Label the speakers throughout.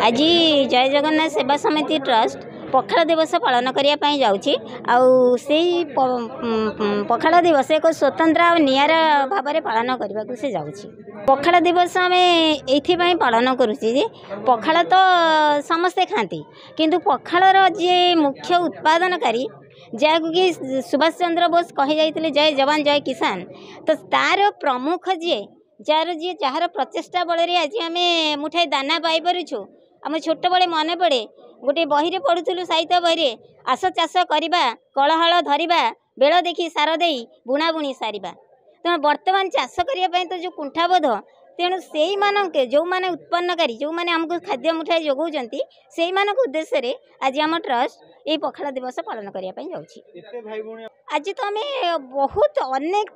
Speaker 1: आज जय जगन्नाथ सेवा समिति ट्रस्ट पखाड़ दिवस पालन करने जाऊँगी पखाड़ दिवस एक स्वतंत्र और निरा भाव में पालन करने से जाऊँगी। पखाड़ दिवस आम ये पालन करुचे पखाड़ तो समस्ते खाती किंतु पखाड़ जी मुख्य उत्पादनकारी जहाँ कि सुभाष चंद्र बोस कही जाते जय जवान जय किसान तो तार प्रमुख जार प्रचेषा बल आज आम मुठाई दाना पाई पारुछु। आम छोट बड़े मन पड़े गोटे बही पढ़ुलु साहित्य बही आस चाष करवा कलहल धरवा बेल देखी सार दे बुणाबुणी सारिबा तेणु बर्तमान चाष करने तो जो कुंठाबोध तेणु से जो मैंने उत्पन्नकारी जो मैंने आमको खाद्य मुठाई जोगाउछंती से उद्देश्य आज आम ट्रस्ट ये पखाड़ दिवस पालन करने जाऊँगी। आज तो आम बहुत अनेक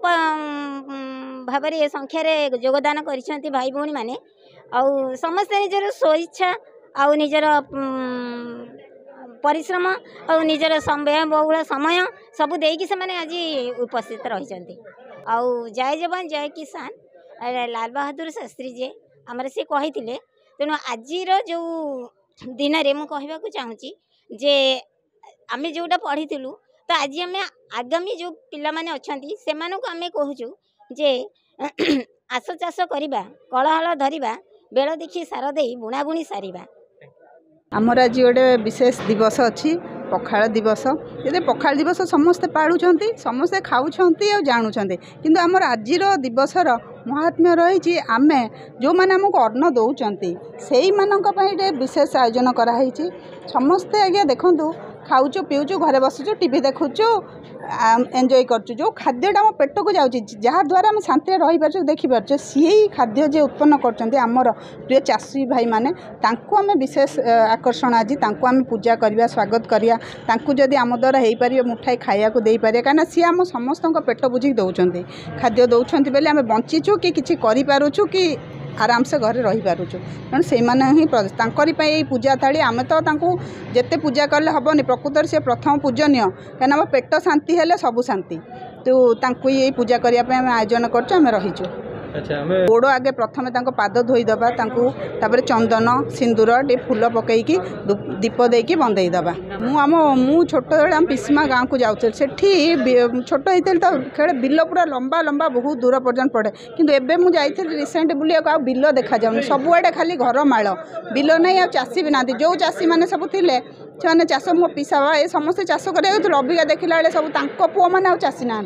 Speaker 1: भाव संख्यार योगदान कर भाई भौणी मैंने आउ समस्ते निजर स्वेच्छा आउ निजर परिश्रम और निजर समय बहुल समय सब देकी से माने आज उपस्थित रही आउ जय जवान जय किसान लाल बहादुर शास्त्री जी आमर से कही तेणु आज जो दिन में मुझे चाहूँगी जे आम जोटा पढ़ीलु तो आज आम आगामी जो पिला माने अछंती से आम कहूँ जे आस चाष करवा कलहल धरवा बेल देखी सार दे बुणाबुणी सारिबा।
Speaker 2: आमर आज गोटे विशेष दिवस अच्छी पखाड़ दिवस ये पखाड़ दिवस समस्ते पालुंट समस्ते खाऊँ और जानूँ किंतु आमर आज दिवसर महात्म्य रही आम जो मैंने आमको अन्न दौरान से मानी विशेष आयोजन कराई समस्ते आज्ञा देखूँ खाऊचु पीऊचु घरे बसुचु टीवी देखुचु एंजॉय करचु जो खाद्यटा आम पेट को जाऊँगी जहाँ द्वारा आम शांति रही पार्छु देखी पार्छु सी खाद्य जे उत्पन्न करमर प्रिय चाषी भाई माने तांको आम विशेष आकर्षण आज तांको आम पूजा करवा स्वागत करवा तांको जदि आम द्वारा हो पार मुठाई खाया को दे पारे कहीं सी आम समस्त पेट बुझी दौरान खाद्य दौरान बेले आम बंचीचु कि किसी करूँ कि आराम से घरे रही पारुछु तेणु से ही पूजा थाली आम तो जिते पूजा कले हेनी प्रकृत से प्रथम पूजनीय कहीं पेट शांति हेले सबू शांति तो ये पूजा करने आम आयोजन करम रहीचु। गोड़ आगे प्रथम पाद धोईदबा तापर चंदन सिंदूर टे फूल पकईकी दीप देकी बंदेदबा मु छोट आम पिसीमा गाँव को जाऊँ से छोट होते तो खेल बिल पूरा लंबा लंबा बहुत दूर पर्यटन पड़े किंतु एबे मु जाइए रिसेंट बुलिया आ बिल देखा जाऊँ सबुआड़े खाली घर माड़ बिल नहीं चाषी भी ना जो चाषी मैंने सब थे से चाष मो पिसा बा ये समस्ते चाष कर अबिका देखला बेले सब पुओ मैंने चाषी ना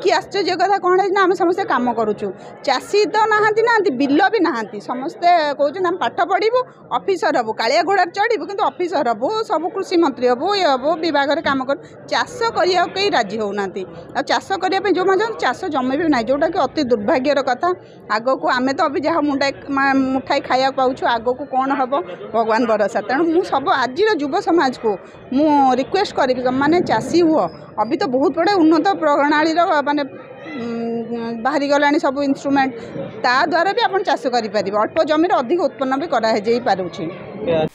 Speaker 2: कि आश्चर्य कथा कौन है आम समस्ते कम करुचु चाषी तो नहांती ना बिल भी नहांती समस्ते कहते आम पाठ पढ़ू ऑफिसर हबू कालिया घोड़ा चढ़ू किंतु ऑफिसर हबू सब कृषि मंत्री हबू ये हबू विभाग में कम कर चाष करिया कहीं राजी होना आ चाष करने जो मैं चाष जमी भी ना जोटा कि अति दुर्भाग्यर कथा आग को आम तो अभी जहाँ मुठाई खाया पाऊँ आग को कौन हम भगवान भरोसा तेणु मु सब आज युव समाज को मु रिक्वेस्ट करी माने चाषी हुआ अभी तो बहुत बड़े उन्नत प्रणाली माने बाहरी गला सब इंस्ट्रूमेंट ता द्वारा भी आप चाष करें अल्प जमीन अधिक उत्पन्न भी कर।